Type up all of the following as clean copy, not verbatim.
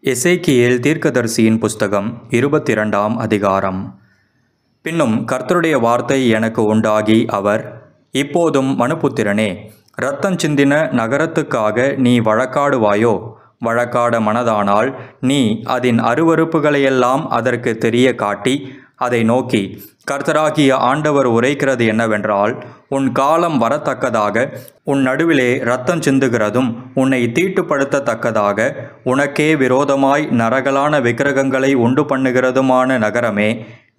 எசேக்கியேல் தீர்க்கதரிசியின் புஸ்தகம் 22ஆம் அதிகாரம். பின்னும் கர்த்தருடைய வார்த்தை எனக்கு உண்டாகி அவர், இப்போதும் மனுபுத்திரனே, இரத்தம் சிந்தின நகரத்துக்காக நீ வழக்காடுவாயோ? வழக்காட மனதானால் நீ அதன் அருவருப்புகளையெல்லாம் அதற்கு தெரிய காட்டி அதை நோக்கி, கர்த்தராகிய ஆண்டவர் உரைக்கிறது என்னவென்றால், உன் காலம் வரத்தக்கதாக உன் நடுவிலே இரத்தம் சிந்துகிறதும் உன்னை தீட்டுப்படுத்தத்தக்கதாக உனக்கே விரோதமாய் நரகலான விக்கிரகங்களை உண்டு பண்ணுகிறதுமான நகரமே,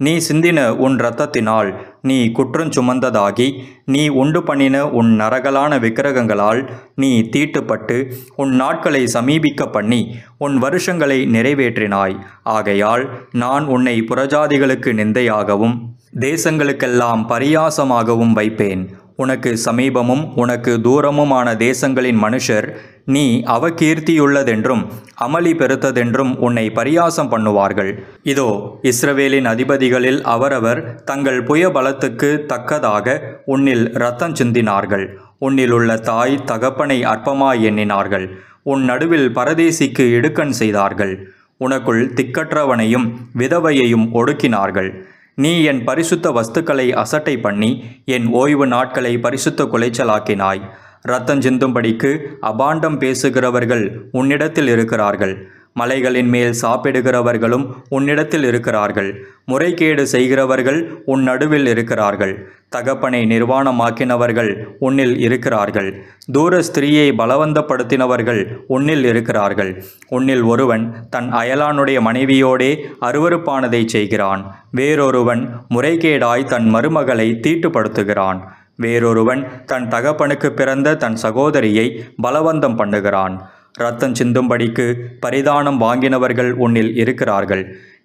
நீ சிந்தின உன் இரத்தத்தினால் நீ குற்றம் சுமந்ததாகி நீ உண்டு பண்ணின உன் நரகலான விக்கிரகங்களால் நீ தீட்டுப்பட்டு உன் நாட்களை சமீபிக்க பண்ணி உன் வருஷங்களை நிறைவேற்றினாய். ஆகையால் நான் உன்னை புறஜாதிகளுக்கு நிந்தையாகவும் தேசங்களுக்கெல்லாம் பரியாசமாகவும் வைப்பேன். உனக்கு சமீபமும் உனக்கு தூரமுமான தேசங்களின் மனுஷர் நீ அவகீர்த்தியுள்ளதென்றும் அமளி பெருத்ததென்றும் உன்னை பரியாசம் பண்ணுவார்கள். இதோ, இஸ்ரவேலின் அதிபதிகளில் அவரவர் தங்கள் புயபலத்துக்கு தக்கதாக உன்னில் இரத்தம் சிந்தினார்கள். உன்னில் உள்ள தாய் தகப்பனை அற்பமாய் எண்ணினார்கள். உன் நடுவில் பரதேசிக்கு இடுக்கண் செய்தார்கள். உனக்குள் திக்கற்றவனையும் விதவையையும் ஒடுக்கினார்கள். நீ என் பரிசுத்த வஸ்துக்களை அசட்டை பண்ணி என் ஓய்வு நாட்களை பரிசுத்த குலைச்சலாக்கினாய். இரத்தம் சிந்தும்படிக்கு அபாண்டம் பேசுகிறவர்கள் உன்னிடத்தில் இருக்கிறார்கள். மலைகளின் மேல் சாப்பிடுகிறவர்களும் உன்னிடத்தில் இருக்கிறார்கள். முறைகேடு செய்கிறவர்கள் உன் நடுவில் இருக்கிறார்கள். தகப்பனை நிர்வாணமாக்கினவர்கள் உன்னில் இருக்கிறார்கள். தூர ஸ்திரீயை பலவந்தப்படுத்தினவர்கள் உன்னில் இருக்கிறார்கள். உன்னில் ஒருவன் தன் அயலானுடைய மனைவியோடே அருவருப்பானதை செய்கிறான். வேறொருவன் முறைகேடாய் தன் மருமகளை தீட்டுப்படுத்துகிறான். வேறொருவன் தன் தகப்பனுக்கு பிறந்த தன் சகோதரியை பலவந்தம் பண்ணுகிறான். இரத்தம் சிந்தும்படிக்கு பரிதானம் வாங்கினவர்கள் உன்னில் இருக்கிறார்கள்.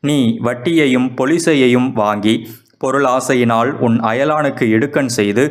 நீ வட்டியையும் பொலிசையையும் வாங்கி பொருளாசையினால் உன் அயலானுக்கு இடுக்கண் செய்து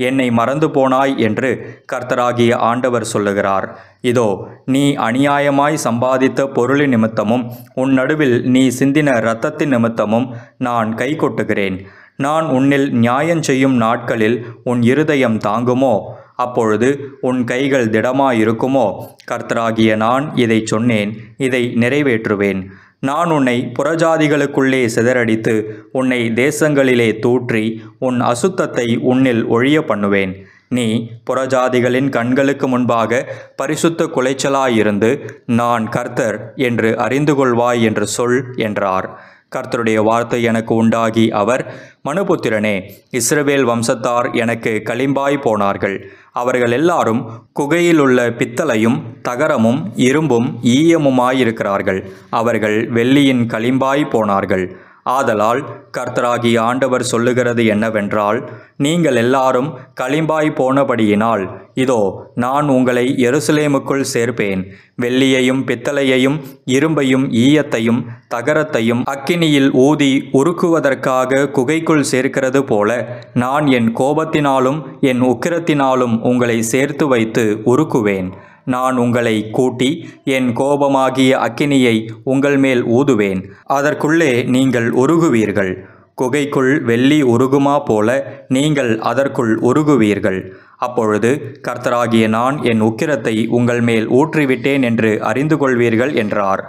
என்னை மறந்து போனாய் என்று கர்த்தராகிய ஆண்டவர் சொல்லுகிறார். இதோ, நீ அநியாயமாய் சம்பாதித்த பொருளின் நிமித்தமும் உன் நடுவில் நீ சிந்தின இரத்தத்தின் நிமித்தமும் நான் கை கொட்டுகிறேன். நான் உன்னில் நியாயம் செய்யும் நாட்களில் உன் இருதயம் தாங்குமோ? அப்பொழுது உன் கைகள் திடமாயிருக்குமோ? கர்த்தராகிய நான் இதை சொன்னேன், இதை நிறைவேற்றுவேன். நான் உன்னை புறஜாதிகளுக்குள்ளே சிதறடித்து உன்னை தேசங்களிலே தூற்றி உன் அசுத்தத்தை உன்னில் ஒழிய பண்ணுவேன். நீ புறஜாதிகளின் கண்களுக்கு முன்பாக பரிசுத்த குலைச்சலாயிருந்து நான் கர்த்தர் என்று அறிந்து கொள்வாய் என்று சொல் என்றார். கர்த்தருடைய வார்த்தை எனக்கு உண்டாகி அவர், மனுபுத்திரனே, இஸ்ரவேல் வம்சத்தார் எனக்கு களிம்பாய் போனார்கள். அவர்கள் எல்லாரும் குகையில் உள்ள பித்தளையும் தகரமும் இரும்பும் ஈயமுமாயிருக்கிறார்கள். அவர்கள் வெள்ளியின் களிம்பாய் போனார்கள். ஆதலால் கர்த்தராகிய ஆண்டவர் சொல்லுகிறது என்னவென்றால், நீங்கள் எல்லாரும் களிம்பாய் போனபடியினால் இதோ, நான் உங்களை எருசலேமுக்குள் சேர்ப்பேன். வெள்ளியையும் பித்தளையையும் இரும்பையும் ஈயத்தையும் தகரத்தையும் அக்கினியில் ஊதி உருக்குவதற்காக குகைக்குள் சேர்க்கிறது போல நான் என் கோபத்தினாலும் என் உக்கிரத்தினாலும் உங்களை சேர்த்து வைத்து உருக்குவேன். நான் உங்களை கூட்டி என் கோபமாகிய அக்கினியை உங்கள் மேல் ஊதுவேன். அதற்குள்ளே நீங்கள் உருகுவீர்கள். குகைக்குள் வெள்ளி உருகுமா போல நீங்கள் அதற்குள் உருகுவீர்கள். அப்பொழுது கர்த்தராகிய நான் என் உக்கிரத்தை உங்கள் மேல் ஊற்றிவிட்டேன் என்று அறிந்து கொள்வீர்கள் என்றார்.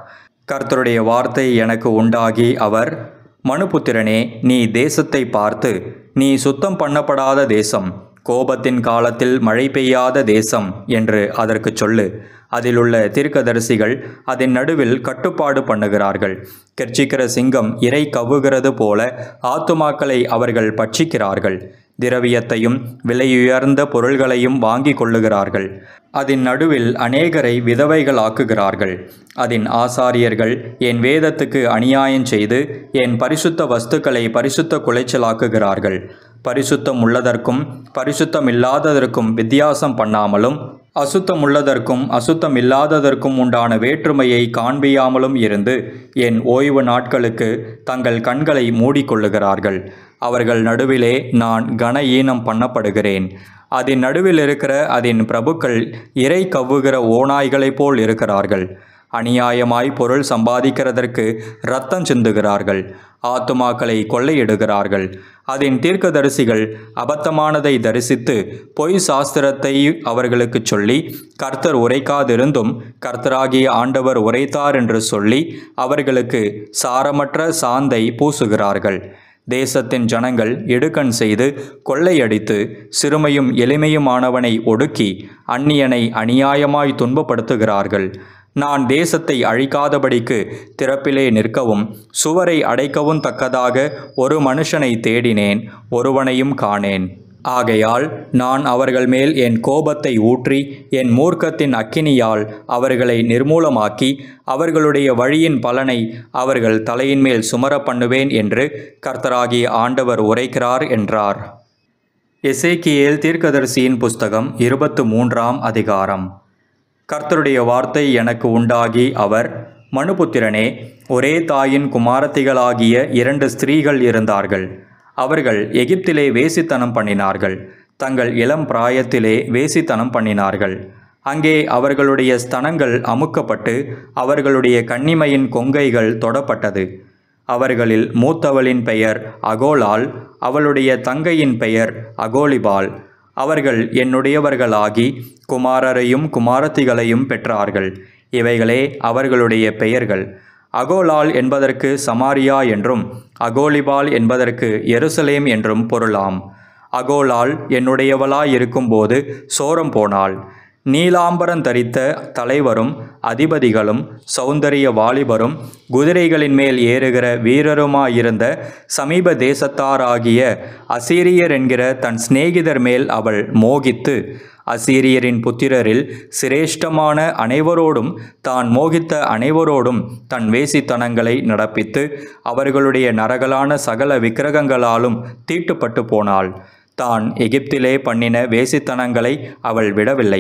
கர்த்தருடைய வார்த்தை எனக்கு உண்டாகி அவர், மனுபுத்திரனே, நீ தேசத்தை பார்த்து, நீ சுத்தம் பண்ணப்படாத தேசம், கோபத்தின் காலத்தில் மழை பெய்யாத தேசம் என்று அதற்கு சொல்லு. அதிலுள்ள தீர்க்கதரிசிகள் அதன் நடுவில் கட்டுப்பாடு பண்ணுகிறார்கள். கெர்ச்சிக்கிற சிங்கம் இரை கவ்வுகிறது போல ஆத்துமாக்களை அவர்கள் பட்சிக்கிறார்கள். திரவியத்தையும் விலையுயர்ந்த பொருள்களையும் வாங்கி கொள்ளுகிறார்கள். அதன் நடுவில் அநேகரை விதவைகளாக்குகிறார்கள். அதன் ஆசாரியர்கள் என் வேதத்துக்கு அநியாயம் செய்து என் பரிசுத்த வஸ்துக்களை பரிசுத்த குலைச்சலாக்குகிறார்கள். பரிசுத்தம் உள்ளதற்கும் பரிசுத்தம் இல்லாததற்கும் வித்தியாசம் பண்ணாமலும் அசுத்தம் உள்ளதற்கும் அசுத்தம் இல்லாததற்கும் உண்டான வேற்றுமையை காண்பியாமலும் இருந்து என் ஓய்வு நாட்களுக்கு தங்கள் கண்களை மூடிக்கொள்ளுகிறார்கள். அவர்கள் நடுவிலே நான் கன ஈனம் பண்ணப்படுகிறேன். அதன் நடுவில் இருக்கிற அதன் பிரபுக்கள் இரை கவ்வுகிற ஓநாய்களைப் போல் இருக்கிறார்கள். அநியாயமாய் பொருள் சம்பாதிக்கிறதற்கு இரத்தம் சிந்துகிறார்கள். ஆத்துமாக்களை கொள்ளையிடுகிறார்கள். அதன் தீர்க்கதரிசிகள் அபத்தமானதை தரிசித்து பொய் சாஸ்திரத்தை அவர்களுக்கு சொல்லி, கர்த்தர் உரைக்காதிருந்தும் கர்த்தராகிய ஆண்டவர் உரைத்தார் என்று சொல்லி அவர்களுக்கு சாரமற்ற சாந்தை பூசுகிறார்கள். தேசத்தின் ஜனங்கள் இடுக்கண் செய்து கொள்ளையடித்து சிறுமையும் எளிமையுமானவனை ஒடுக்கி அந்நியனை அநியாயமாய் துன்பப்படுத்துகிறார்கள். நான் தேசத்தை அழிக்காதபடிக்கு திறப்பிலே நிற்கவும் சுவரை அடைக்கவும் தக்கதாக ஒரு மனுஷனை தேடினேன், ஒருவனையும் காணேன். ஆகையால் நான் அவர்கள் மேல் என் கோபத்தை ஊற்றி என் மூர்க்கத்தின் அக்கினியால் அவர்களை நிர்மூலமாக்கி அவர்களுடைய வழியின் பலனை அவர்கள் தலையின் மேல் சுமர பண்ணுவேன் என்று கர்த்தராகிய ஆண்டவர் உரைக்கிறார் என்றார். எசேக்கியேல் தீர்க்கதரிசியின் புஸ்தகம் 23ஆம் அதிகாரம். கர்த்தருடைய வார்த்தை எனக்கு உண்டாகி அவர், மனுபுத்திரனே, ஒரே தாயின் குமாரத்திகளாகிய 2 ஸ்திரீகள் இருந்தார்கள். அவர்கள் எகிப்திலே வேசித்தனம் பண்ணினார்கள். தங்கள் இளம் பிராயத்திலே வேசித்தனம் பண்ணினார்கள். அங்கே அவர்களுடைய ஸ்தனங்கள் அமுக்கப்பட்டு அவர்களுடைய கன்னிமையின் கொங்கைகள் தொடப்பட்டது. அவர்களில் மூத்தவளின் பெயர் அகோலாள், அவளுடைய தங்கையின் பெயர் அகோலிபாள். அவர்கள் என்னுடையவர்களாகி குமாரரையும் குமாரத்திகளையும் பெற்றார்கள். இவைகளே அவர்களுடைய பெயர்கள். அகோலாள் என்பதற்கு சமாரியா என்றும் அகோலிபாள் என்பதற்கு எருசலேம் என்றும் பொருளாம். அகோலாள் என்னுடையவளாயிருக்கும்போது சோரம் போனாள். நீலாம்பரம் தரித்த தலைவரும் அதிபதிகளும் சௌந்தரிய வாலிபரும் குதிரைகளின் மேல் ஏறுகிற வீரருமாயிருந்த சமீப தேசத்தாராகிய அசீரியர் என்கிற தன் சிநேகிதர் மேல் அவள் மோகித்து அசீரியரின் புத்திரரில் சிரேஷ்டமான அனைவரோடும் தான் மோகித்த அனைவரோடும் தன் வேசித்தனங்களை நடப்பித்து அவர்களுடைய நரகலான சகல விக்கிரகங்களாலும் தீட்டுப்பட்டு போனாள். தான் எகிப்திலே பண்ணின வேசித்தனங்களை அவள் விடவில்லை.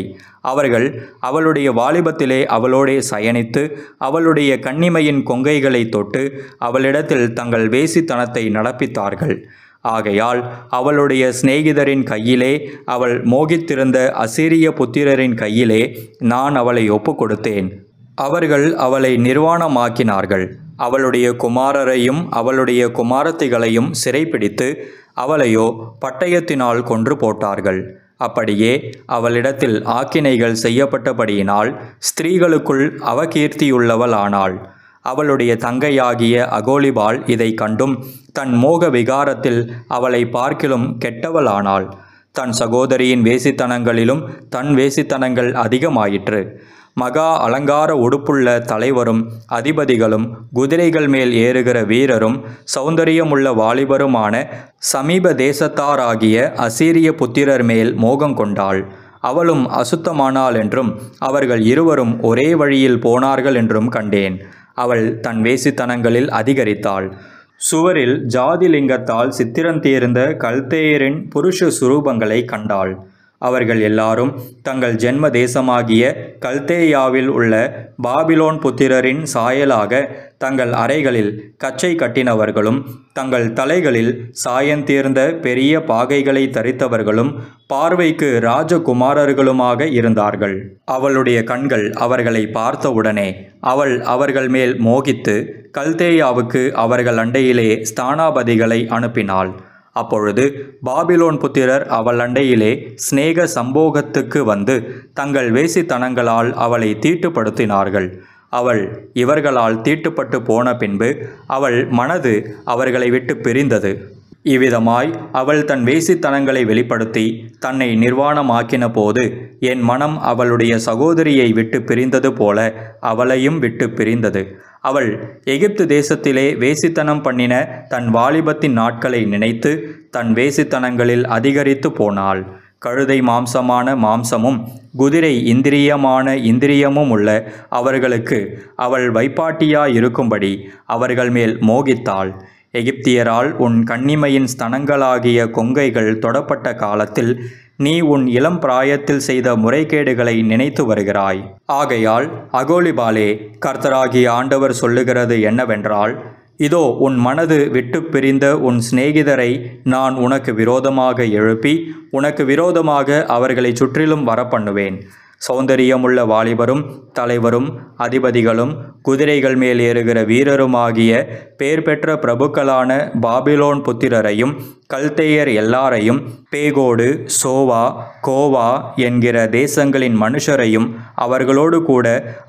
அவர்கள் அவளுடைய வாலிபத்திலே அவளோடே சயனித்து அவளுடைய கன்னிமையின் கொங்கைகளை தொட்டு அவளிடத்தில் தங்கள் வேசித்தனத்தை நடப்பித்தார்கள். ஆகையால் அவளுடைய சிநேகிதரின் கையிலே, அவள் மோகித்திருந்த அசீரிய புத்திரரின் கையிலே நான் அவளை ஒப்பு கொடுத்தேன். அவர்கள் அவளை நிர்வாணமாக்கினார்கள். அவளுடைய குமாரரையும் அவளுடைய குமாரத்திகளையும் சிறைப்பிடித்து அவளையோ பட்டயத்தினால் கொன்று போட்டார்கள். அப்படியே அவளிடத்தில் ஆக்கினைகள் செய்யப்பட்டபடியினால் ஸ்திரீகளுக்குள் அவகீர்த்தியுள்ளவள் ஆனாள். அவளுடைய தங்கையாகிய அகோலிபாள் இதை கண்டும் தன் மோக விகாரத்தில் அவளை பார்க்கிலும் கெட்டவளானாள். தன் சகோதரியின் வேசித்தனங்களிலும் தன் வேசித்தனங்கள் அதிகமாயிற்று. மகா அலங்கார உடுப்புள்ள தலைவரும் அதிபதிகளும் குதிரைகள் மேல் ஏறுகிற வீரரும் சௌந்தரியமுள்ள வாலிபருமான சமீப தேசத்தாராகிய அசீரிய புத்திரர் மேல் மோகம் கொண்டாள். அவளும் அசுத்தமானாள் என்றும் அவர்கள் இருவரும் ஒரே வழியில் போனார்கள் என்றும் கண்டேன். அவள் தன் வேசித்தனங்களில் அதிகரித்தாள். சுவரில் ஜாதிலிங்கத்தால் சித்திரந்தீர்ந்த கல்தேயரின் புருஷ சுரூபங்களை கண்டாள். அவர்கள் எல்லாரும் தங்கள் ஜென்ம தேசமாகிய கல்தேயாவில் உள்ள பாபிலோன் புத்திரரின் சாயலாக தங்கள் அறைகளில் கச்சை கட்டினவர்களும் தங்கள் தலைகளில் சாயந்தீர்ந்த பெரிய பாகைகளை தரித்தவர்களும் பார்வைக்கு ராஜகுமாரர்களுமாக இருந்தார்கள். அவளுடைய கண்கள் அவர்களை பார்த்தவுடனே அவள் அவர்கள் மேல் மோகித்து கல்தேயாவுக்கு அவர்கள் அண்டையிலே ஸ்தானாபதிகளை அனுப்பினாள். அப்பொழுது பாபிலோன் புத்திரர் அவள் அண்டையிலே சிநேக சம்போகத்துக்கு வந்து தங்கள் வேசித்தனங்களால் அவளை தீட்டுப்படுத்தினார்கள். அவள் இவர்களால் தீட்டுப்பட்டு போன பின்பு அவள் மனது அவர்களை விட்டு பிரிந்தது. இவ்விதமாய் அவள் தன் வேசித்தனங்களை வெளிப்படுத்தி தன்னை நிர்வாணமாக்கின போது என் மனம் அவளுடைய சகோதரியை விட்டு பிரிந்தது போல அவளையும் விட்டு பிரிந்தது. அவள் எகிப்து தேசத்திலே வேசித்தனம் பண்ணின தன் வாலிபத்தின் நாட்களை நினைத்து தன் வேசித்தனங்களில் அதிகரித்து போனாள். கழுதை மாம்சமான மாம்சமும் குதிரை இந்திரியமான இந்திரியமும் உள்ள அவர்களுக்கு அவள் வைப்பாட்டியாயிருக்கும்படி அவர்கள் மேல் மோகித்தாள். எகிப்தியரால் உன் கன்னிமையின் ஸ்தனங்களாகிய கொங்கைகள் தொடப்பட்ட காலத்தில் நீ உன் இளம் பிராயத்தில் செய்த முறைகேடுகளை நினைத்து வருகிறாய். ஆகையால் அகோலிபாலே, கர்த்தராகிய ஆண்டவர் சொல்லுகிறது என்னவென்றால், இதோ உன் மனது விட்டு பிரிந்த உன் சிநேகிதரை நான் உனக்கு விரோதமாக எழுப்பி உனக்கு விரோதமாக அவர்களை சுற்றிலும் வரப்பண்ணுவேன். சௌந்தரியமுள்ள வாலிபரும் தலைவரும் அதிபதிகளும் குதிரைகள் மேல் ஏறுகிற வீரருமாகிய பேர் பெற்ற பிரபுக்களான பாபிலோன் புத்திரரையும் கல்தேயர் எல்லாரையும் பேகோடு சோவா கோவா என்கிற தேசங்களின் மனுஷரையும் அவர்களோடு கூட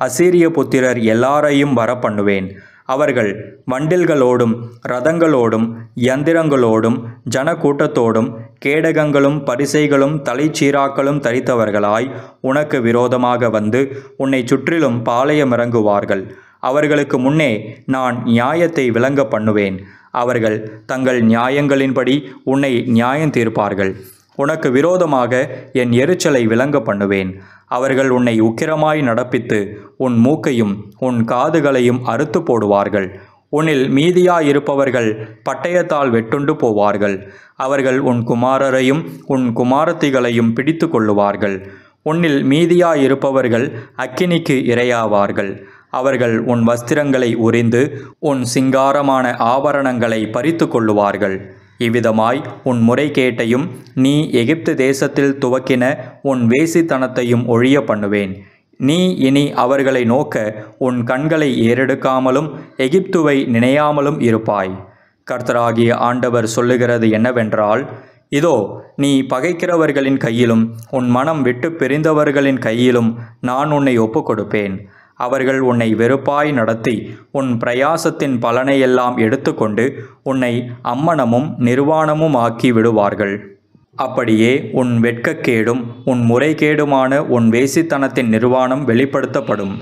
அசீரிய புத்திரர் எல்லாரையும் வரப்பண்ணுவேன். அவர்கள் வண்டில்களோடும் இரதங்களோடும் யந்திரங்களோடும் ஜனக்கூட்டத்தோடும் கேடகங்களும் பரிசைகளும் தலைச்சீராக்களும் தரித்தவர்களாய் உனக்கு விரோதமாக வந்து உன்னை சுற்றிலும் பாளையமிறங்குவார்கள். அவர்களுக்கு முன்னே நான் நியாயத்தை விளங்க பண்ணுவேன். அவர்கள் தங்கள் நியாயங்களின்படி உன்னை நியாயம் தீர்ப்பார்கள். உனக்கு விரோதமாக என் எரிச்சலை விளங்க பண்ணுவேன். அவர்கள் உன்னை உக்கிரமாய் நடப்பித்து உன் மூக்கையும் உன் காதுகளையும் அறுத்து போடுவார்கள். உன்னில் மீதியாயிருப்பவர்கள் பட்டயத்தால் வெட்டுண்டு போவார்கள். அவர்கள் உன் குமாரரையும் உன் குமாரத்திகளையும் பிடித்து கொள்ளுவார்கள். உன்னில் மீதியாயிருப்பவர்கள் அக்கினிக்கு இரையாவார்கள். அவர்கள் உன் வஸ்திரங்களை உரிந்து உன் சிங்காரமான ஆபரணங்களை பறித்து கொள்ளுவார்கள். இவ்விதமாய் உன் முறைகேட்டையும் நீ எகிப்து தேசத்தில் துவக்கின உன் வேசித்தனத்தையும் ஒழிய பண்ணுவேன். நீ இனி அவர்களை நோக்க உன் கண்களை ஏறெடுக்காமலும் எகிப்துவை நினையாமலும் இருப்பாய். கர்த்தராகிய ஆண்டவர் சொல்லுகிறது என்னவென்றால், இதோ நீ பகைக்கிறவர்களின் கையிலும் உன் மனம் விட்டு பிரிந்தவர்களின் கையிலும் நான் உன்னை ஒப்புக்கொடுப்பேன். அவர்கள் உன்னை வெறுப்பாய் நடத்தி உன் பிரயாசத்தின் பலனையெல்லாம் எடுத்துக்கொண்டு உன்னை அம்மனமும் நிர்வாணமும் ஆக்கி விடுவார்கள். அப்படியே உன் வெட்கக்கேடும் உன் முறைகேடுமான உன் வேசித்தனத்தின் நிர்வாணம் வெளிப்படுத்தப்படும்.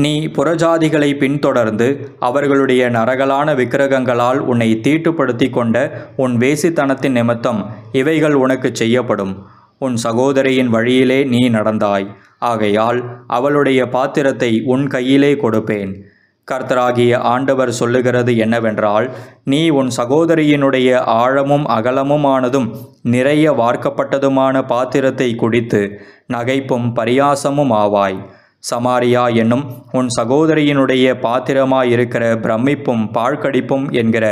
நீ புறஜாதிகளை பின்தொடர்ந்து அவர்களுடைய நரகலான விக்கிரகங்களால் உன்னை தீட்டுப்படுத்தி கொண்ட உன் வேசித்தனத்தின் நிமித்தம் இவைகள் உனக்கு செய்யப்படும். உன் சகோதரியின் வழியிலே நீ நடந்தாய். ஆகையால் அவளுடைய பாத்திரத்தை உன் கையிலே கொடுப்பேன். கர்த்தராகிய ஆண்டவர் சொல்லுகிறது என்னவென்றால், நீ உன் சகோதரியினுடைய ஆழமும் அகலமுமானதும் நிறைய வார்க்கப்பட்டதுமான பாத்திரத்தை குடித்து நகைப்பும் பரியாசமும் ஆவாய். சமாரியா என்னும் உன் சகோதரியினுடைய பாத்திரமாயிருக்கிற பிரமிப்பும் பாழ்கடிப்பும் என்கிற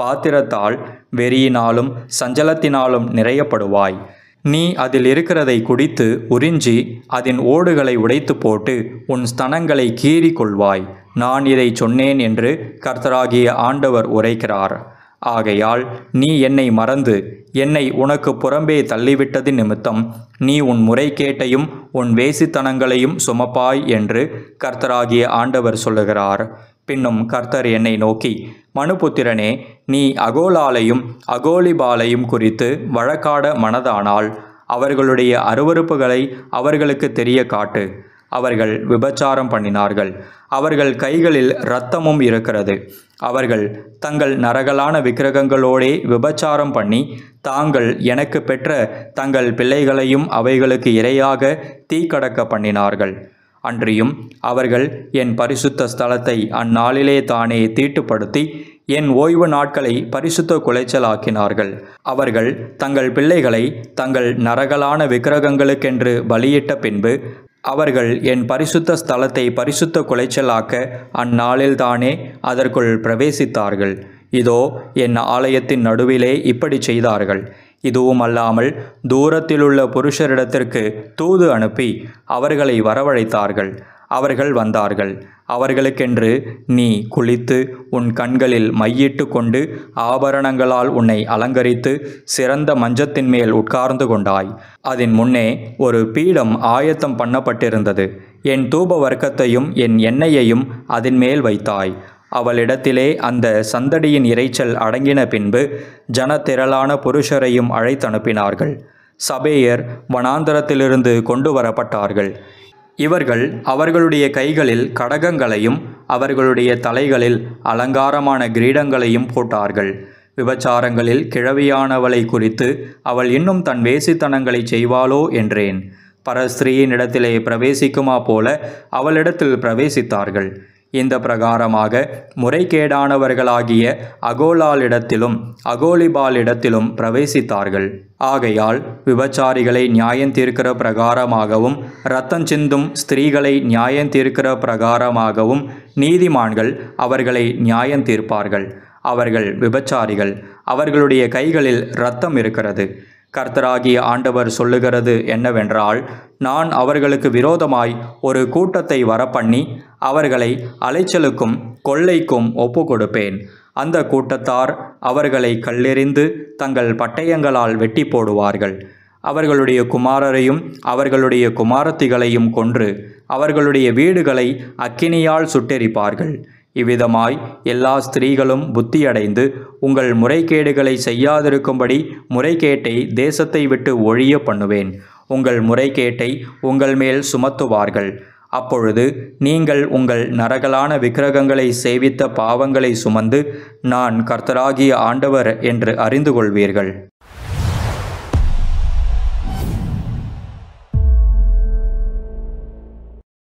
பாத்திரத்தால் வெறியினாலும் சஞ்சலத்தினாலும் நிறையப்படுவாய். நீ அதில் இருக்கிறதை குடித்து உறிஞ்சி அதன் ஓடுகளை உடைத்து போட்டு உன் ஸ்தனங்களை கீறி கொள்வாய். நான் இதை சொன்னேன் என்று கர்த்தராகிய ஆண்டவர் உரைக்கிறார். ஆகையால் நீ என்னை மறந்து என்னை உனக்கு புறம்பே தள்ளிவிட்டது நிமித்தம் நீ உன் முறைகேட்டையும் உன் வேசித்தனங்களையும் சுமப்பாய் என்று கர்த்தராகிய ஆண்டவர் சொல்லுகிறார். பின்னும் கர்த்தர் என்னை நோக்கி, மனுபுத்திரனே, நீ அகோலாலையும் அகோலிபாலையும் குறித்து வழக்காட மனதானால் அவர்களுடைய அருவருப்புகளை அவர்களுக்கு தெரிய காட்டு. அவர்கள் விபச்சாரம் பண்ணினார்கள். அவர்கள் கைகளில் இரத்தமும் இருக்கிறது. அவர்கள் தங்கள் நரகலான விக்கிரகங்களோடே விபச்சாரம் பண்ணி தாங்கள் எனக்கு பெற்ற தங்கள் பிள்ளைகளையும் அவைகளுக்கு இரையாக தீக்கடக்க பண்ணினார்கள். அன்றியும் அவர்கள் என் பரிசுத்த ஸ்தலத்தை அந்நாளிலே தானே தீட்டுப்படுத்தி என் ஓய்வு நாட்களை பரிசுத்த குலைச்சலாக்கினார்கள். அவர்கள் தங்கள் பிள்ளைகளை தங்கள் நரகலான விக்கிரகங்களுக்கென்று பலியிட்ட பின்பு அவர்கள் என் பரிசுத்த ஸ்தலத்தை பரிசுத்த குலைச்சலாக்க அந்நாளில்தானே அதற்குள் பிரவேசித்தார்கள். இதோ என் ஆலயத்தின் நடுவிலே இப்படி செய்தார்கள். இதுவும் அல்லாமல் தூரத்திலுள்ள புருஷரிடத்திற்கு தூது அனுப்பி அவர்களை வரவழைத்தார்கள். அவர்கள் வந்தார்கள். அவர்களுக்கென்று நீ குளித்து உன் கண்களில் மையிட்டு கொண்டு ஆபரணங்களால் உன்னை அலங்கரித்து சிறந்த மஞ்சத்தின் மேல் உட்கார்ந்து கொண்டாய். அதன் முன்னே ஒரு பீடம் ஆயத்தம் பண்ணப்பட்டிருந்தது. என் தூப வர்க்கத்தையும் என் எண்ணெயையும் அதன் மேல் வைத்தாய். அவளிடத்திலே அந்த சந்தடியின் இரைச்சல் அடங்கின பின்பு ஜனத்திரளான புருஷரையும் அழைத்தனுப்பினார்கள். சபேயர் வனாந்தரத்திலிருந்து கொண்டு வரப்பட்டார்கள். இவர்கள் அவர்களுடைய கைகளில் கடகங்களையும் அவர்களுடைய தலைகளில் அலங்காரமான கிரீடங்களையும் போட்டார்கள். விபச்சாரங்களில் கிழவியானவளை குறித்து அவள் இன்னும் தன் வேசித்தனங்களை செய்வாளோ என்றேன். பரஸ்திரீயினிடத்திலே பிரவேசிக்குமா போல அவளிடத்தில் பிரவேசித்தார்கள். இந்த பிரகாரமாக முறைகேடானவர்களாகிய அகோலாளிடத்திலும் அகோலிபாலிடத்திலும் பிரவேசித்தார்கள். ஆகையால் விபச்சாரிகளை நியாயந்தீர்க்கிற பிரகாரமாகவும் இரத்தஞ்சிந்தும் ஸ்திரீகளை நியாயந்தீர்க்கிற பிரகாரமாகவும் நீதிமான்கள் அவர்களை நியாயந்தீர்ப்பார்கள். அவர்கள் விபச்சாரிகள். அவர்களுடைய கைகளில் இரத்தம் இருக்கிறது. கர்த்தராகிய ஆண்டவர் சொல்லுகிறது என்னவென்றால், நான் அவர்களுக்கு விரோதமாய் ஒரு கூட்டத்தை வரப்பண்ணி அவர்களை அலைச்சலுக்கும் கொள்ளைக்கும் ஒப்புக்கொடுப்பேன். அந்த கூட்டத்தார் அவர்களை கல்லெறிந்து தங்கள் பட்டயங்களால் வெட்டி போடுவார்கள். அவர்களுடைய குமாரரையும் அவர்களுடைய குமாரத்திகளையும் கொன்று அவர்களுடைய வீடுகளை அக்கினியால் சுட்டெரிப்பார்கள். இவ்விதமாய் எல்லா ஸ்திரீகளும் புத்தியடைந்து உங்கள் முறைகேடுகளை செய்யாதிருக்கும்படி முறைகேட்டை தேசத்தை விட்டு ஒழிய பண்ணுவேன். உங்கள் முறைகேட்டை உங்கள் மேல் சுமத்துவார்கள். அப்பொழுது நீங்கள் உங்கள் நரகலான விக்கிரகங்களை சேவித்த பாவங்களை சுமந்து நான் கர்த்தராகிய ஆண்டவர் என்று அறிந்து கொள்வீர்கள்.